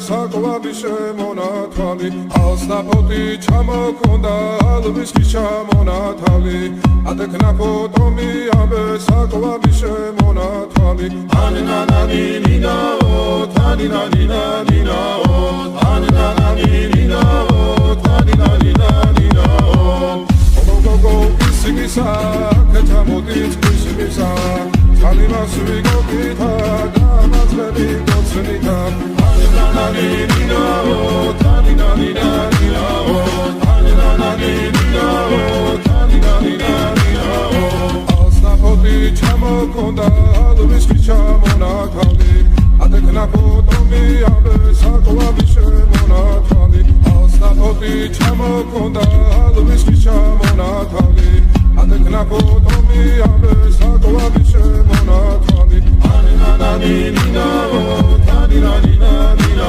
საკვები შემონათვალი ალსნაფოთი ჩამოქონდა ალვისკი ჩამონათალი ატექნა ფოტომი ამბე საკვები შემონათვალი ანინანანინინაო თანინანინანინაო ანინანანინინაო თანინანინანინაო გოგოგო ისიგისა კეთამოდით ისიგისა Alimas vigopita, damas veligo cenita. Aninananina-o, taninanina-nina-o, aninananina-o, taninanina-nina-o. Alsnapoti chamokonda, alviski chamonatali. Atekna potomi ambe sakovavi shemonatali. Alsnapoti chamokonda, alviski chamonatali. Atekna potomi ambe